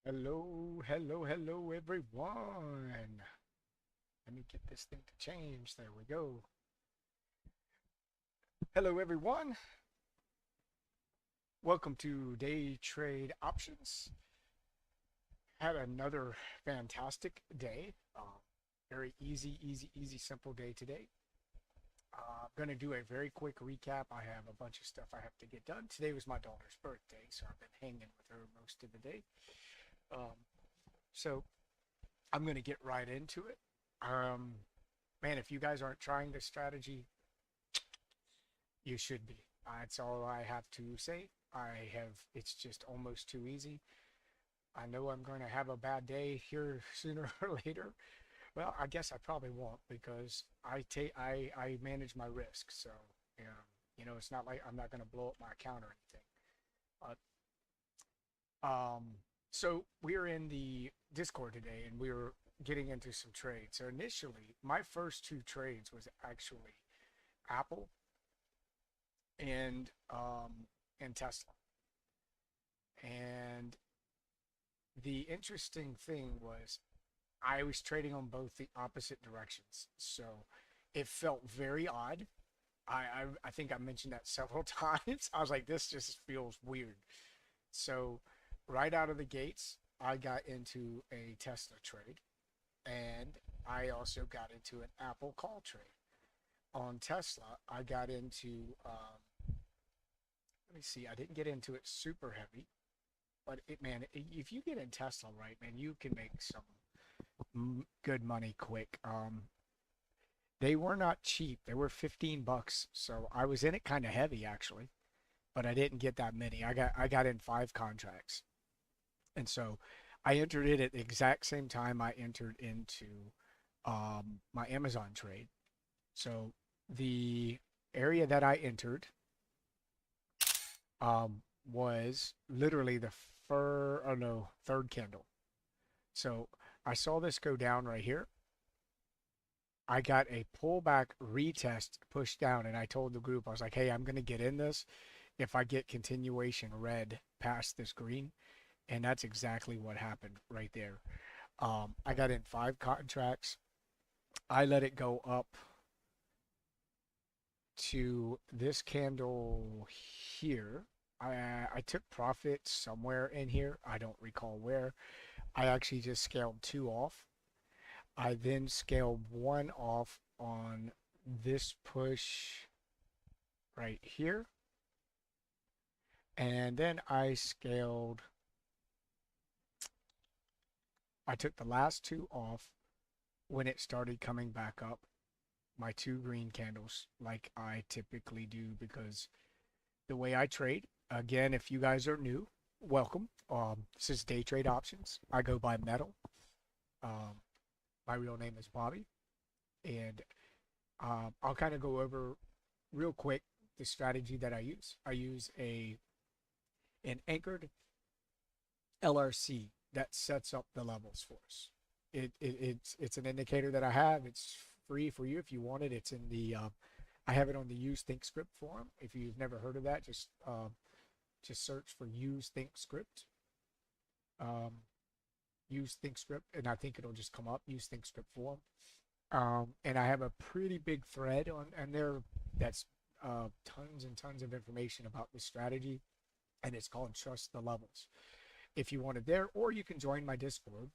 Hello, hello, hello, everyone. Let me get this thing to change. There we go. Hello, everyone. Welcome to Day Trade Options. Had another fantastic day. Very easy, simple day today. I'm going to do a very quick recap. I have a bunch of stuff I have to get done. Today was my daughter's birthday, so I've been hanging with her most of the day. Um, so I'm going to get right into it. Um, Man, if you guys aren't trying this strategy, you should be. That's all I have to say. It's just almost too easy. I know I'm going to have a bad day here sooner or later. Well, I guess I probably won't because I manage my risk. So, it's not like I'm not going to blow up my account or anything. So we're in the Discord today and we were getting into some trades. So initially, my first two trades was actually Apple and Tesla. And the interesting thing was I was trading on both the opposite directions. So it felt very odd. I think I mentioned that several times. I was like, this just feels weird. So right out of the gates, I got into a Tesla trade and I also got into an Apple call trade. On Tesla, I got into, let me see, I didn't get into it super heavy, but man, if you get in Tesla right, man, you can make some good money quick. They were not cheap. They were 15 bucks. So I was in it kind of heavy actually, but I didn't get that many. I got in 5 contracts. And so I entered it at the exact same time I entered into my Amazon trade. So the area that I entered was literally the third candle. So I saw this go down right here. I got a pullback retest pushed down, and I told the group, I was like, hey, I'm going to get in this if I get continuation red past this green. And that's exactly what happened right there. I got in 5 contracts. I let it go up to this candle here. I took profit somewhere in here. I don't recall where. I actually just scaled 2 off. I then scaled 1 off on this push right here. And then I took the last 2 off when it started coming back up. My 2 green candles like I typically do because the way I trade, again, if you guys are new, welcome. This is Day Trade Options. I go by Metal. Um, my real name is Bobby. And I'll kind of go over real quick the strategy that I use. I use an anchored LRC that sets up the levels for us. It's an indicator that I have. It's free for you if you want it. It's in the I have it on the Use Think Script forum. If you've never heard of that, just search for Use Think Script. Um, Use Think Script, and I think it'll just come up. Use Think Script forum. And I have a pretty big thread on, and there that's tons and tons of information about this strategy, and it's called Trust the Levels. If you want it there, or you can join my Discord.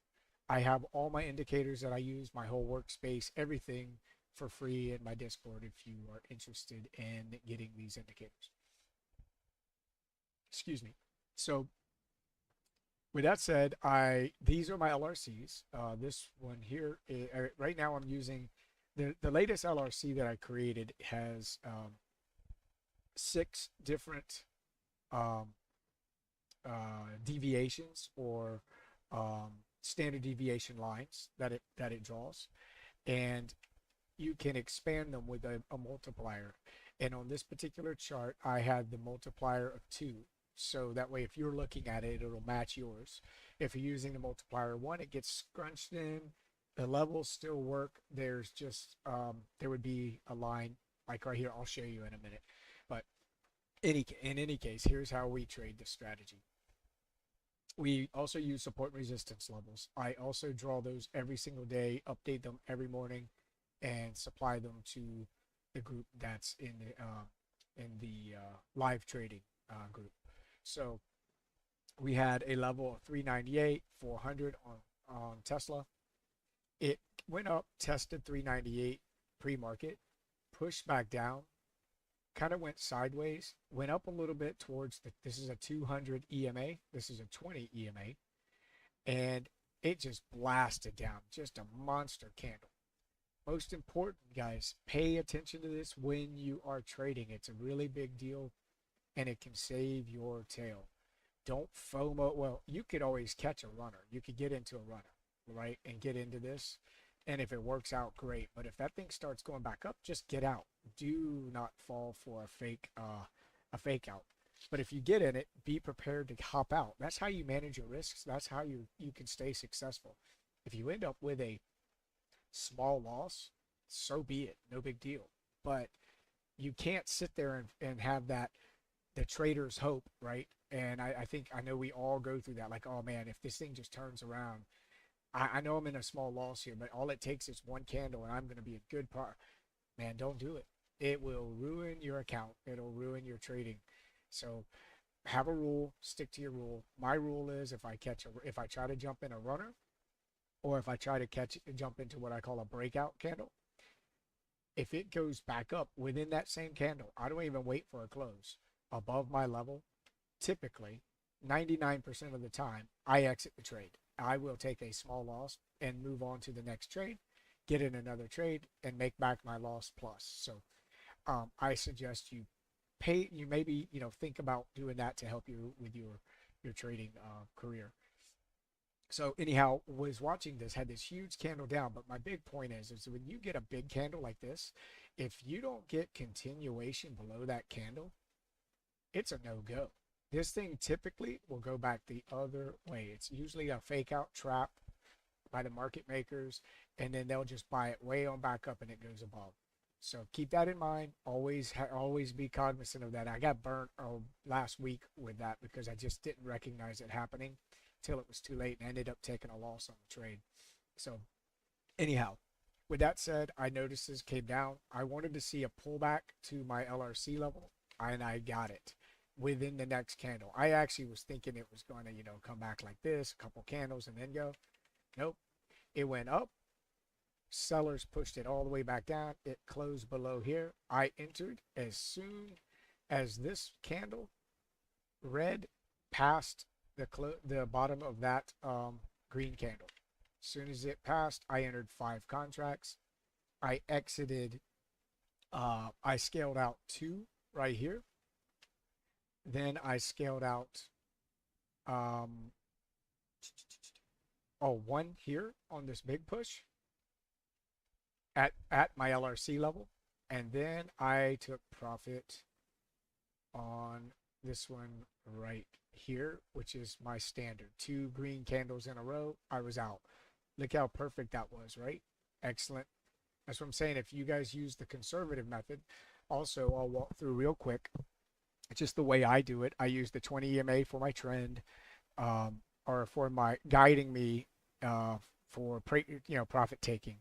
I have all my indicators that I use, my whole workspace, everything for free in my Discord if you are interested in getting these indicators. Excuse me. So with that said, these are my LRCs. This one here, right now I'm using the latest LRC that I created has 6 different um, deviations or standard deviation lines that it draws, and you can expand them with a multiplier. And on this particular chart, I had the multiplier of 2. So that way, if you're looking at it, it'll match yours. If you're using the multiplier 1, it gets scrunched in. The levels still work. There's just, there would be a line like right here. I'll show you in a minute. But in any case, here's how we trade the strategy. We also use support resistance levels. I also draw those every single day, update them every morning, and supply them to the group that's in the live trading group. So we had a level of 398, 400 on Tesla. It went up, tested 398 pre-market, pushed back down, kind of went sideways, went up a little bit towards this is a 200 EMA, this is a 20 EMA, and it just blasted down, just a monster candle. Most important, guys, pay attention to this when you are trading. It's a really big deal and it can save your tail. Don't FOMO. Well, you could always catch a runner. You could get into a runner, right? And get into this. And if it works out, great. But if that thing starts going back up, just get out. Do not fall for a fake out. But if you get in it, be prepared to hop out. That's how you manage your risks. That's how you can stay successful. If you end up with a small loss, so be it. No big deal. But you can't sit there and have that the trader's hope, right? And I think I know we all go through that. Like, oh man, if this thing just turns around, I know I'm in a small loss here, but all it takes is one candle and I'm going to be a good par. Man, don't do it. It will ruin your account. It'll ruin your trading. So have a rule, stick to your rule. My rule is if I try to jump in a runner, or if I try to jump into what I call a breakout candle, if it goes back up within that same candle, I don't even wait for a close above my level. Typically, 99% of the time, I exit the trade. I will take a small loss and move on to the next trade, get in another trade, and make back my loss plus. So I suggest you maybe think about doing that to help you with your trading career. So anyhow, was watching this, had this huge candle down, but my big point is when you get a big candle like this, if you don't get continuation below that candle, it's a no-go. This thing typically will go back the other way. It's usually a fake out trap by the market makers, and then they'll just buy it way on back up and it goes above. So keep that in mind. Always be cognizant of that. I got burnt last week with that because I just didn't recognize it happening till it was too late and ended up taking a loss on the trade. So anyhow, with that said, I noticed this came down. I wanted to see a pullback to my LRC level, and I got it within the next candle. I actually was thinking it was going to, come back like this, a couple candles and then go. Nope. It went up. Sellers pushed it all the way back down. It closed below here. I entered as soon as this candle red passed the bottom of that green candle. As soon as it passed, I entered 5 contracts. I exited. I scaled out 2 right here. Then I scaled out 1 here on this big push at my LRC level, and then I took profit on this one right here, which is my standard 2 green candles in a row. I was out. Look how perfect that was, right? Excellent. That's what I'm saying. If you guys use the conservative method, also I'll walk through real quick. It's just the way I do it. I use the 20 EMA for my trend, or for my guiding me for profit taking.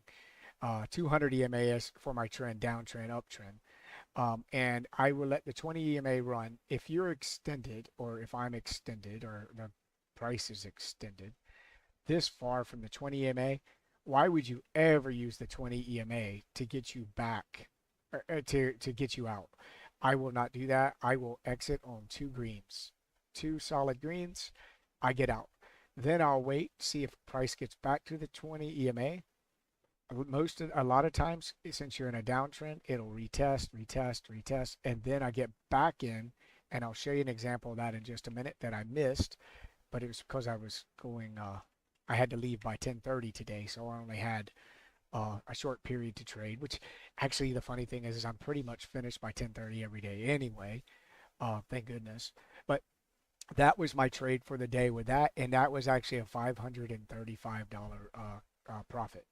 200 EMA is for my trend, downtrend, uptrend. And I will let the 20 EMA run. If you're extended, or if I'm extended, or the price is extended this far from the 20 EMA, why would you ever use the 20 EMA to get you back, or to get you out? I will not do that. I will exit on 2 greens, 2 solid greens. I get out. Then I'll wait, see if price gets back to the 20 EMA. A lot of times, since you're in a downtrend, it'll retest, and then I get back in, and I'll show you an example of that in just a minute that I missed, but it was because I was going, I had to leave by 10:30 today, so I only had a short period to trade, which actually the funny thing is I'm pretty much finished by 10:30 every day anyway, thank goodness. But that was my trade for the day with that, and that was actually a $535 profit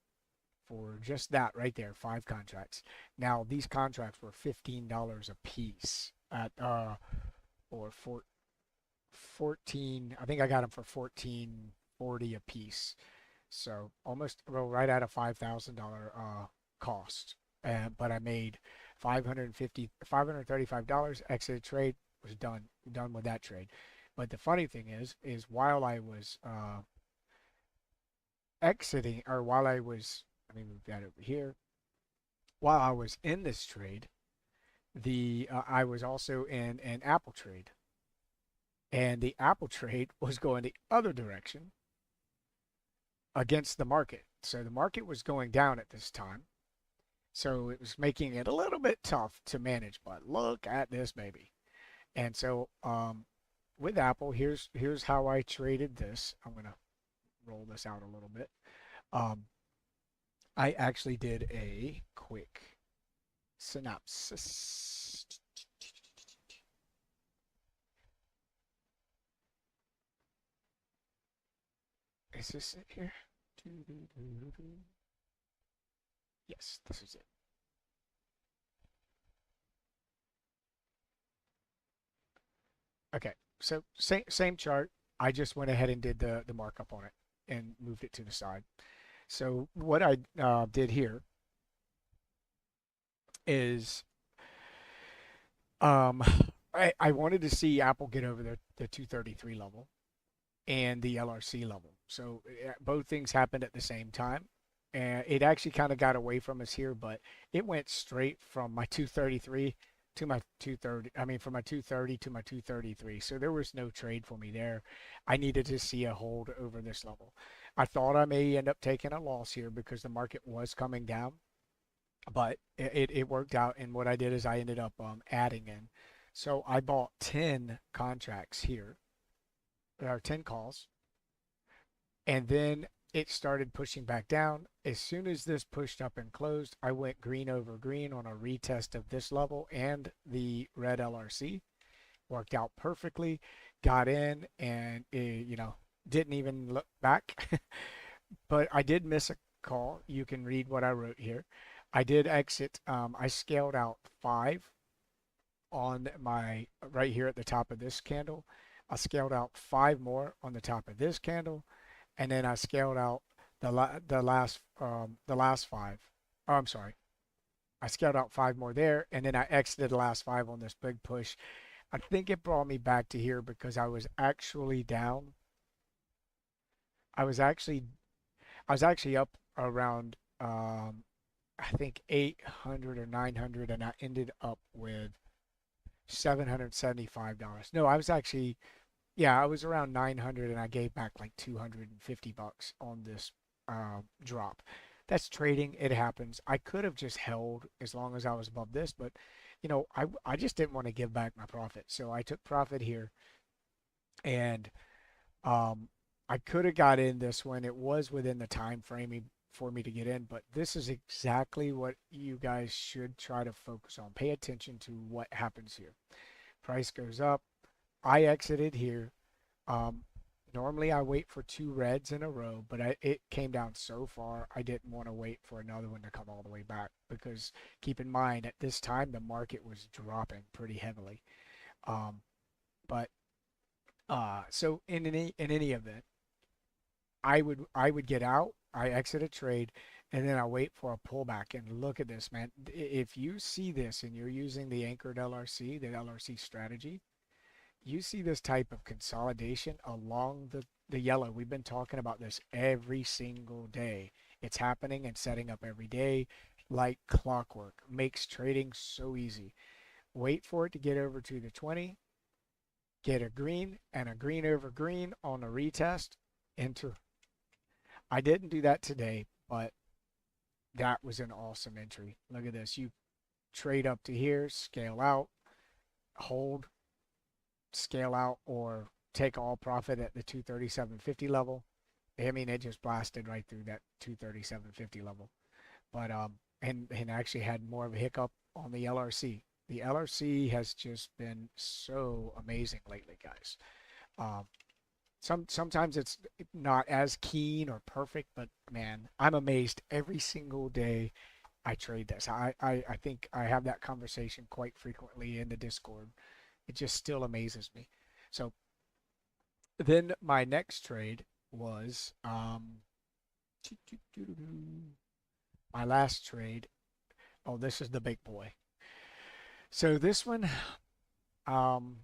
for just that right there, 5 contracts. Now these contracts were $15 a piece at or 14. I think I got them for 14.40 a piece. So almost, well, right at a $5,000 cost. But I made $535, exited trade, was done with that trade. But the funny thing is while I was exiting, or while I was, let me move that over here. While I was in this trade, the I was also in an Apple trade, and the Apple trade was going the other direction against the market. So the market was going down at this time. So it was making it a little bit tough to manage, but look at this baby. And so with Apple, here's how I traded this. I'm gonna roll this out a little bit. Um, I actually did a quick synopsis. Is this it here? Yes, this is it. Okay, so same chart. I just went ahead and did the markup on it and moved it to the side. So what I did here is um, I wanted to see Apple get over the 233 level and the LRC level. So both things happened at the same time. And it actually kind of got away from us here, but it went straight from my 233 to my 230. I mean, from my 230 to my 233. So there was no trade for me there. I needed to see a hold over this level. I thought I may end up taking a loss here because the market was coming down, but it worked out. And what I did is I ended up adding in. So I bought 10 contracts here, or 10 calls, and then it started pushing back down. As soon as this pushed up and closed, I went green over green on a retest of this level and the red LRC. Worked out perfectly. Got in and didn't even look back. But I did miss a call. You can read what I wrote here. I did exit. I scaled out 5 on my right here at the top of this candle. I scaled out 5 more on the top of this candle, and then I scaled out the last 5. Oh, I'm sorry. I scaled out 5 more there, and then I exited the last 5 on this big push. I think it brought me back to here because I was actually down. I was actually I was actually up around I think 800 or 900, and I ended up with $775. No, I was actually, yeah, I was around 900 and I gave back like 250 bucks on this drop. That's trading. It happens. I could have just held as long as I was above this, but I just didn't want to give back my profit. So I took profit here, and um, I could have got in this when it was within the time frame for me to get in, but this is exactly what you guys should try to focus on. Pay attention to what happens here. Price goes up. I exited here. Um, Normally I wait for 2 reds in a row, but it came down so far, I didn't want to wait for another one to come all the way back because keep in mind at this time the market was dropping pretty heavily. Um, but so in any event, I would get out, I exit a trade, and then I wait for a pullback. And look at this, man. If you see this and you're using the Anchored LRC, the LRC strategy, you see this type of consolidation along the yellow. We've been talking about this every single day. It's happening and setting up every day like clockwork. Makes trading so easy. Wait for it to get over to the 20, get a green and a green over green on a retest, enter. I didn't do that today, but that was an awesome entry. Look at this. You trade up to here, scale out, hold, scale out, or take all profit at the 237.50 level. I mean, it just blasted right through that 237.50 level. But and actually had more of a hiccup on the LRC. The LRC has just been so amazing lately, guys. Um, sometimes it's not as keen or perfect, but man, I'm amazed every single day I trade this. I think I have that conversation quite frequently in the Discord. It just still amazes me. So Then my next trade was my last trade. Oh, this is the big boy. So this one, um,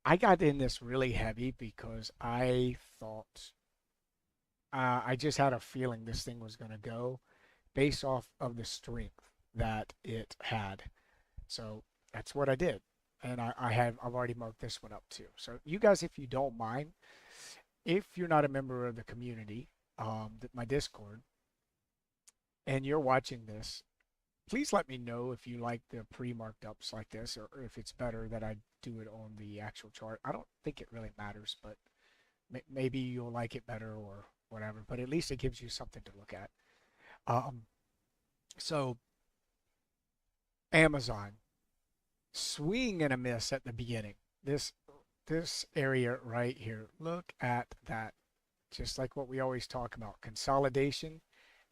I got in this really heavy because I thought I just had a feeling this thing was going to go based off of the strength that it had. So that's what I did. And I've already marked this one up too. So you guys, if you don't mind, if you're not a member of the community, my Discord, and you're watching this, please let me know if you like the pre-marked ups like this, or if it's better that I do it on the actual chart. I don't think it really matters, but maybe you'll like it better or whatever. But at least it gives you something to look at. Um, so Amazon, swing and a miss at the beginning. This area right here. Look at that. Just like what we always talk about, consolidation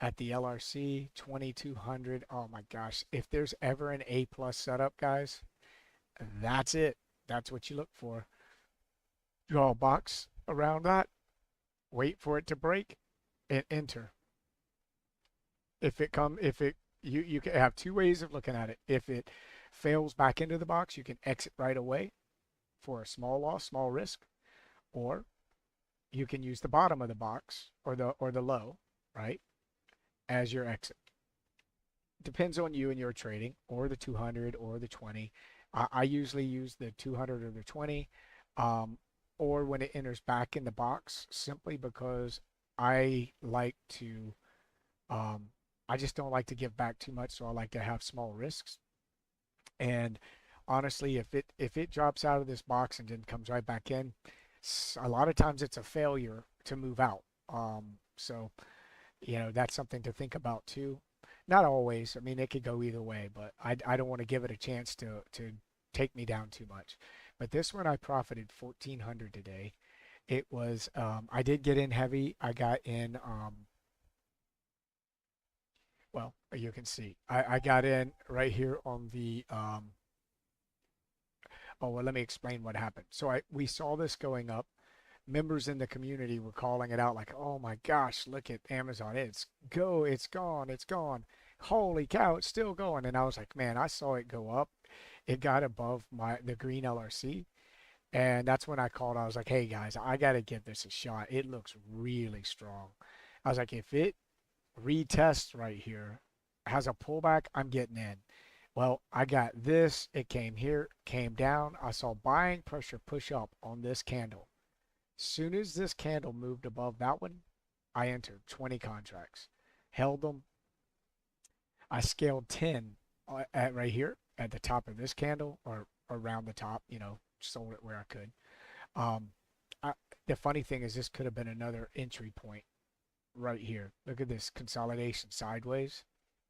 at the LRC 2200. Oh my gosh, if there's ever an A plus setup, guys, that's it. That's what you look for. Draw a box around that, wait for it to break, and enter. If it you can have two ways of looking at it. If it fails back into the box, you can exit right away for a small loss, small risk, or you can use the bottom of the box or the low, right, as your exit. Depends on you and your trading, or the 200 or the 20. I usually use the 200 or the 20, um, or when it enters back in the box, simply because I like to, um, I just don't like to give back too much, so I like to have small risks. And honestly, if it drops out of this box and then comes right back in, a lot of times it's a failure to move out. So that's something to think about too. Not always. I mean, it could go either way, but I don't want to give it a chance to take me down too much. But this one I profited 1400 today. It was I did get in heavy. I got in well, you can see I got in right here on the oh well, let me explain what happened. So we saw this going up. Members in the community were calling it out like, "Oh my gosh, look at Amazon. It's gone, it's gone. Holy cow, it's still going." And I was like, "Man, I saw it go up. It got above the green LRC." And that's when I called. I was like, "Hey guys, I got to give this a shot. It looks really strong." I was like, "If it retests right here, has a pullback, I'm getting in." Well, I got this. It came here, came down. I saw buying pressure push up on this candle. Soon as this candle moved above that one, I entered 20 contracts, held them. I scaled 10 at right here at the top of this candle, or around the top, sold it where I could. Um, I, the funny thing is this could have been another entry point right here. Look at this consolidation sideways.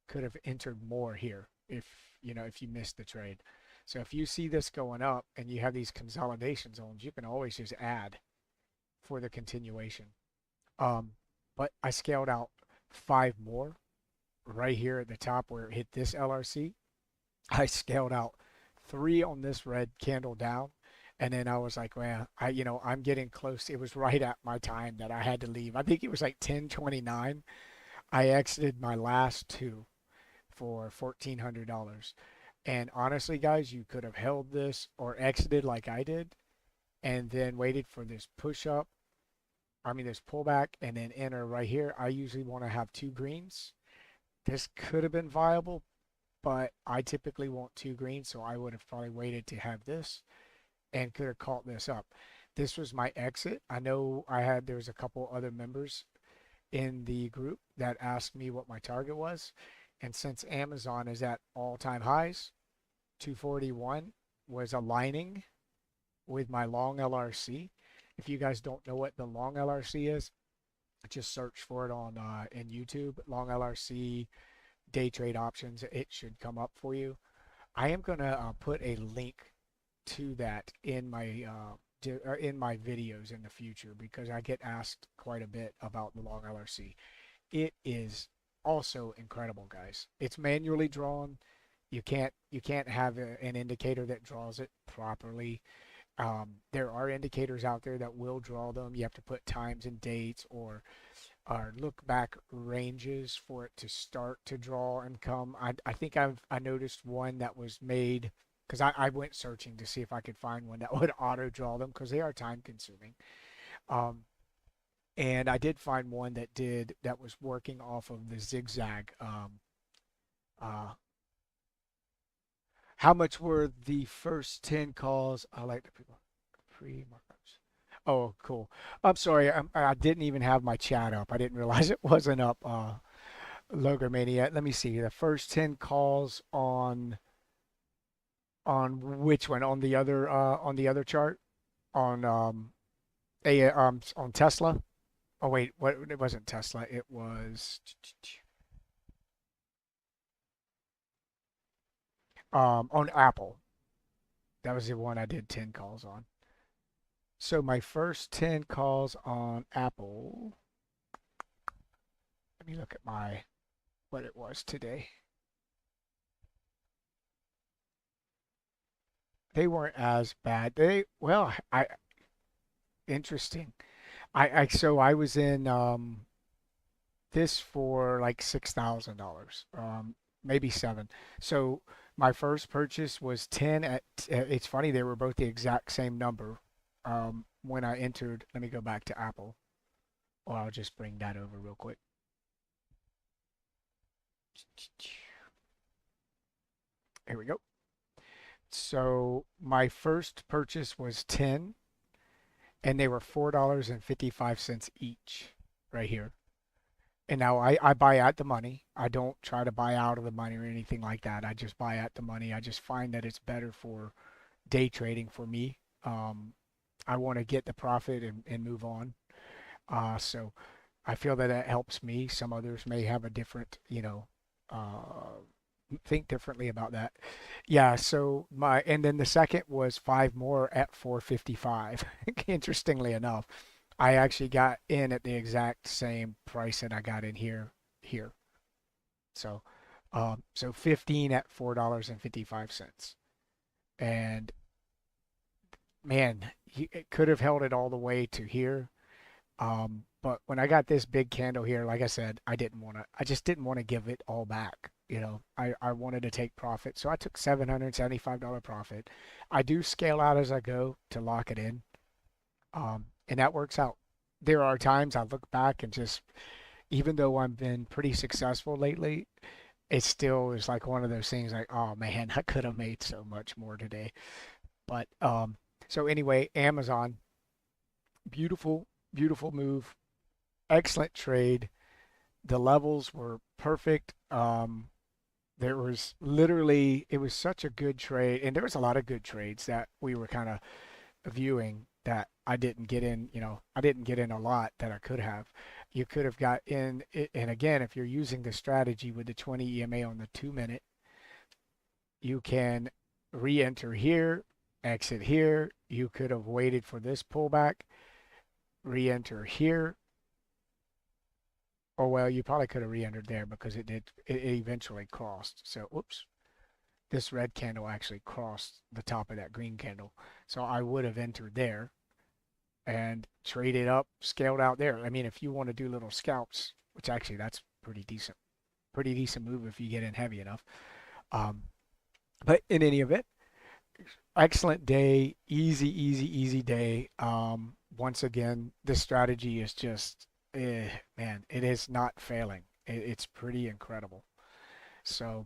Could have entered more here if you missed the trade. So if you see this going up and you have these consolidation zones, you can always just add for the continuation. Um, but I scaled out 5 more right here at the top where it hit this LRC. I scaled out 3 on this red candle down. And then I was like, well, I'm getting close. It was right at my time that I had to leave. I think it was like 10:29. I exited my last 2 for $1,400. And honestly, guys, you could have held this or exited like I did and then waited for this push up. I mean, this pullback and then enter right here. I usually want to have 2 greens. This could have been viable, but I typically want 2 greens, so I would have probably waited to have this and could have caught this up. This was my exit. I know there was a couple other members in the group that asked me what my target was. And since Amazon is at all-time highs, 241 was aligning with my long LRC. If you guys don't know what the long LRC is, just search for it on in YouTube, long LRC day trade options. It should come up for you. I am gonna put a link to that in my videos in the future because I get asked quite a bit about the long LRC. It is also incredible, guys. It's manually drawn. You can't have an indicator that draws it properly. There are indicators out there that will draw them. You have to put times and dates or look back ranges for it to start to draw and come. I think I noticed one that was made because I went searching to see if I could find one that would auto draw them because they are time consuming. Um, and I did find one that was working off of the zigzag. Uh, how much were the first 10 calls? I like the people pre-markups. Oh, cool. I'm sorry. I didn't even have my chat up. I didn't realize it wasn't up. Logomania. Let me see. The first 10 calls on which one? On the other chart on on Tesla. Oh wait, what? It wasn't Tesla. It was on Apple. That was the one I did 10 calls on. So my first 10 calls on Apple. Let me look at my what it was today. They weren't as bad. They well, I interesting. So I was in this for like $6,000, maybe seven. So my first purchase was 10 at. It's funny they were both the exact same number. When I entered, let me go back to Apple, or I'll just bring that over real quick. Here we go. So my first purchase was 10, and they were $4.55 each, right here. And now I buy at the money. I don't try to buy out of the money or anything like that. I just buy at the money. I just find that it's better for day trading for me. I want to get the profit and move on. So I feel that that helps me. Some others may have a different, think differently about that. Yeah, so and then the second was five more at 455. Interestingly enough, I actually got in at the exact same price that I got in here. So, so 15 at $4.55. And man, it could have held it all the way to here. But when I got this big candle here, like I said, I just didn't want to give it all back. I wanted to take profit. So I took $775 profit. I do scale out as I go to lock it in. And that works out. There are times I look back and just, even though I've been pretty successful lately, it still is like one of those things like, oh man, I could have made so much more today. But so anyway, Amazon, beautiful, beautiful move, excellent trade. The levels were perfect. There was literally, it was such a good trade, and there was a lot of good trades that we were kind of viewing that I didn't get in. I didn't get in a lot that I could have. You could have got in, and again, if you're using the strategy with the 20 EMA on the 2 minute, you can re-enter here, exit here. You could have waited for this pullback, re-enter here. Or well, you probably could have re-entered there because it eventually crossed. So, oops, this red candle actually crossed the top of that green candle. So I would have entered there and traded up, scaled out there. I mean, if you want to do little scalps, which actually that's pretty decent move if you get in heavy enough. But in any event, excellent day, easy day. Once again, this strategy is just, man, it is not failing. It's pretty incredible. So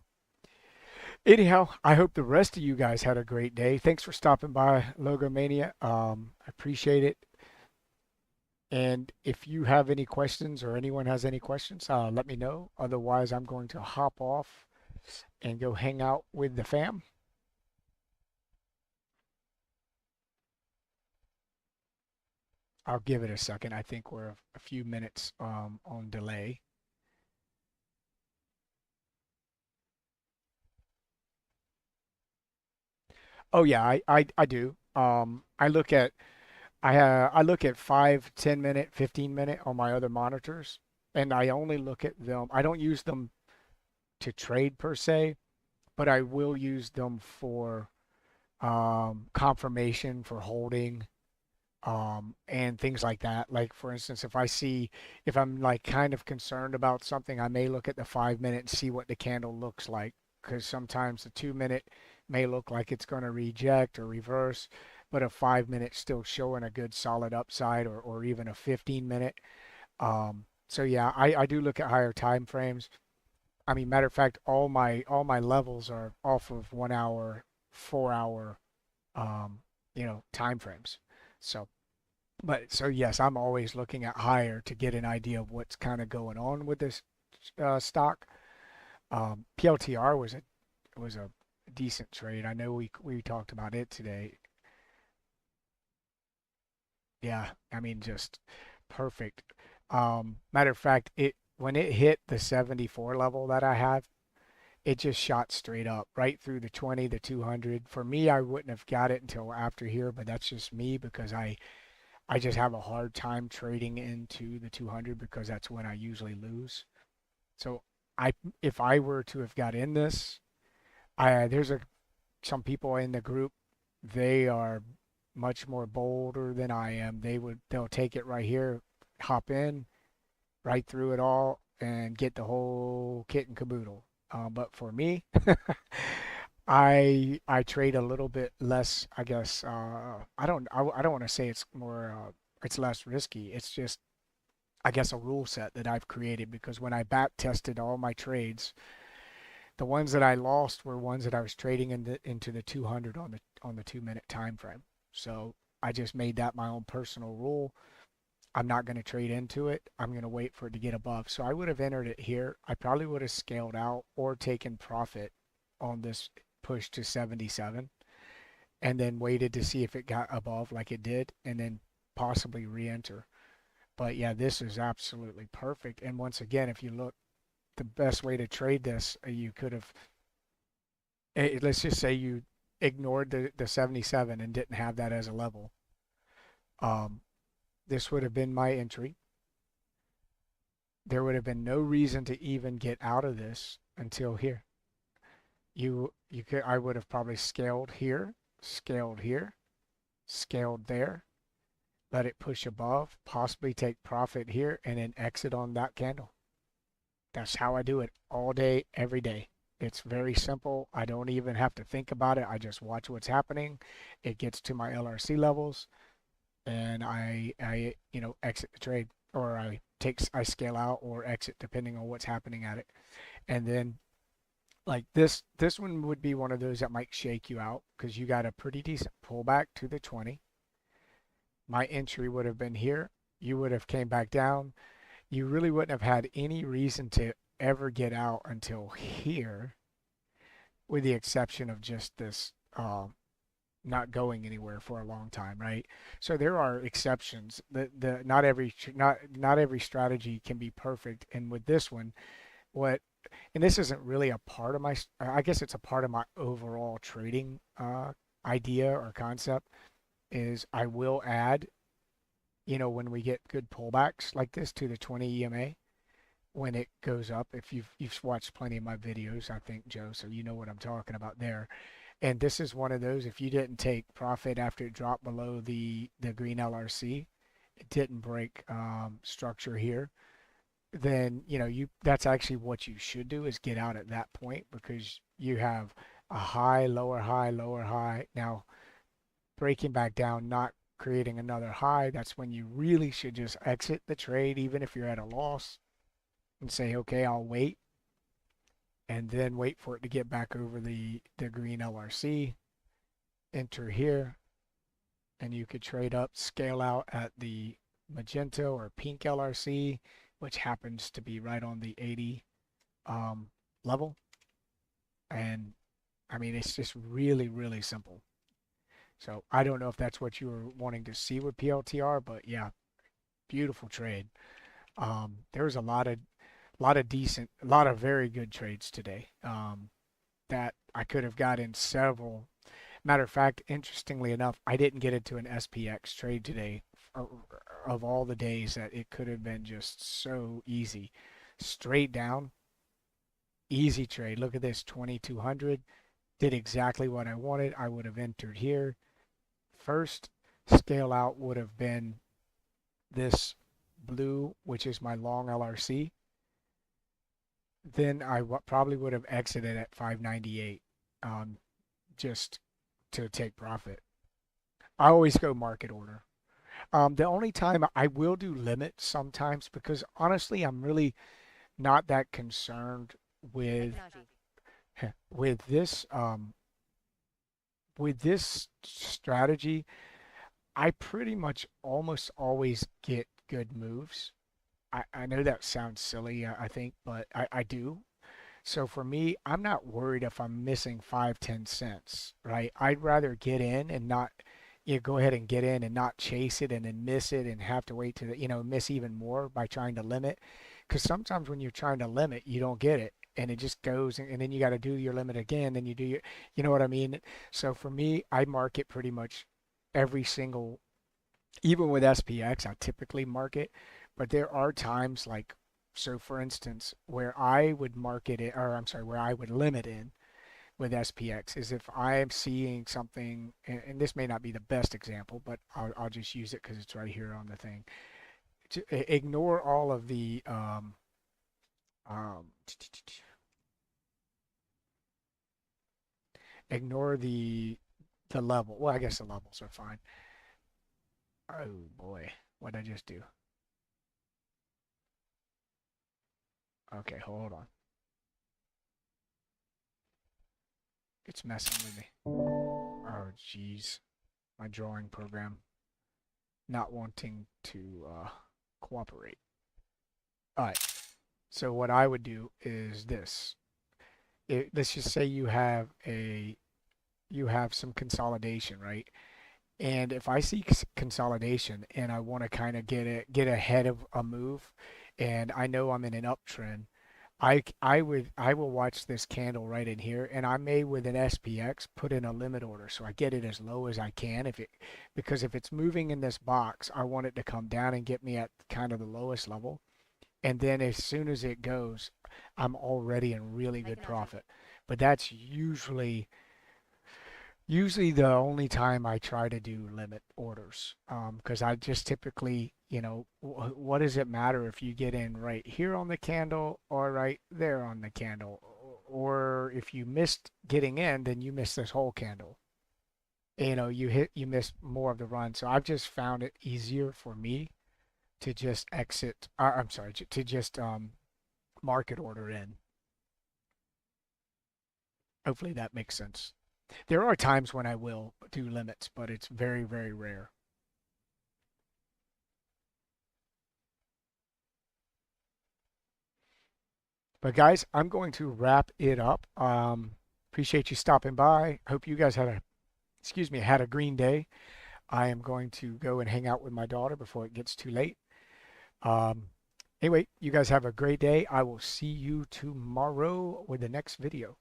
anyhow, I hope the rest of you guys had a great day. Thanks for stopping by, Logomania. I appreciate it. And if you have any questions or anyone has any questions, let me know. Otherwise, I'm going to hop off and go hang out with the fam. I'll give it a second. I think we're a few minutes on delay. Oh yeah, I do. I look at 5, 10 minute, 15 minute on my other monitors, and I only look at them. I don't use them to trade per se, but I will use them for confirmation for holding, and things like that. Like for instance, if I'm like kind of concerned about something, I may look at the 5 minute and see what the candle looks like, because sometimes the 2 minute may look like it's going to reject or reverse, but a 5 minute still showing a good solid upside, or even a 15 minute. So yeah, I do look at higher time frames. I mean, matter of fact, all my levels are off of 1 hour, 4 hour, um, time frames. So, but so yes, I'm always looking at higher to get an idea of what's kind of going on with this stock. PLTR was a decent trade. I know we talked about it today. Yeah, I mean just perfect. Matter of fact, it when it hit the 74 level that I have, it just shot straight up right through the 20, the 200. For me, I wouldn't have got it until after here, but that's just me because I just have a hard time trading into the 200 because that's when I usually lose. So I if I were to have got in this, I there's a some people in the group, they are much more bolder than I am. They'll take it right here, hop in right through it all and get the whole kit and caboodle. But for me, I trade a little bit less, I guess. I don't want to say it's more it's less risky. It's just I guess a rule set that I've created because when I back tested all my trades, the ones that I lost were ones that I was trading into the 200 on the 2 minute time frame. So I just made that my own personal rule. I'm not going to trade into it. I'm going to wait for it to get above. So I would have entered it here. I probably would have scaled out or taken profit on this push to 77 and then waited to see if it got above like it did and then possibly re-enter. But yeah, this is absolutely perfect. And once again, if you look, the best way to trade this, you could have, let's just say you ignored the 77 and didn't have that as a level. Um, this would have been my entry. There would have been no reason to even get out of this until here. You could I would have probably scaled here, scaled there, let it push above, possibly take profit here, and then exit on that candle. That's how I do it all day, every day. It's very simple. I don't even have to think about it. I just watch what's happening. It gets to my LRC levels, and I exit the trade, or I scale out or exit depending on what's happening at it. And then like this one would be one of those that might shake you out because you got a pretty decent pullback to the 20. My entry would have been here. You would have came back down. You really wouldn't have had any reason to ever get out until here, with the exception of just this not going anywhere for a long time, right? So there are exceptions. The not every strategy can be perfect, and with this one, what and this isn't really a part of my, I guess it's a part of my overall trading idea or concept, is I will add, when we get good pullbacks like this to the 20 EMA, when it goes up, if you've watched plenty of my videos, I think, Joe, so you know what I'm talking about there. And this is one of those, if you didn't take profit after it dropped below the green LRC, it didn't break structure here, then you that's actually what you should do, is get out at that point because you have a high, lower high, lower high. Now breaking back down, not creating another high, that's when you really should just exit the trade, even if you're at a loss, and say, okay, I'll wait, and then wait for it to get back over the green LRC, enter here, and you could trade up, scale out at the magenta or pink LRC, which happens to be right on the 80 level. And I mean, it's just really, really simple. So I don't know if that's what you were wanting to see with PLTR, but yeah, beautiful trade. There was a lot of very good trades today. That I could have gotten several. Matter of fact, interestingly enough, I didn't get into an SPX trade today, of all the days that it could have been just so easy. Straight down, easy trade. Look at this, 2200. did exactly what I wanted, I would have entered here. First scale out would have been this blue, which is my long LRC. Then I probably would have exited at 598, just to take profit. I always go market order. The only time I will do limits sometimes because honestly, I'm really not that concerned with with this with this strategy. I pretty much almost always get good moves. I know that sounds silly, I think, but I do. So for me, I'm not worried if I'm missing 5, 10 cents, right? I'd rather get in and not, go ahead and get in and not chase it and then miss it and have to wait to miss even more by trying to limit. Because sometimes when you're trying to limit, you don't get it and it just goes and then you got to do your limit again. Then you do you know what I mean? So for me, I market pretty much every single, even with SPX, I typically market, but there are times like, so for instance, where I would market it, or I'm sorry, where I would limit in with SPX is if I am seeing something, and this may not be the best example, but I'll just use it because it's right here on the thing. Ignore all of the, um, ignore the level. Well, I guess the levels are fine. Oh boy, what did I just do? Okay, hold on. It's messing with me. Oh, jeez. My drawing program not wanting to cooperate. All right. So what I would do is this. Let's just say you have some consolidation, right? And if I see consolidation and I want to kind of get ahead of a move, and I know I'm in an uptrend, I will watch this candle right in here, and I may with an SPX put in a limit order so I get it as low as I can because if it's moving in this box, I want it to come down and get me at kind of the lowest level, and then as soon as it goes, I'm already in really good profit. But that's usually the only time I try to do limit orders, because I just typically, what does it matter if you get in right here on the candle or right there on the candle? Or if you missed getting in, then you missed this whole candle. You miss more of the run. So I've just found it easier for me to just exit, I'm sorry, to just market order in. Hopefully that makes sense. There are times when I will do limits, but it's very, very rare. But guys, I'm going to wrap it up. Appreciate you stopping by. Hope you guys had a green day. I am going to go and hang out with my daughter before it gets too late. Um, anyway, you guys have a great day. I will see you tomorrow with the next video.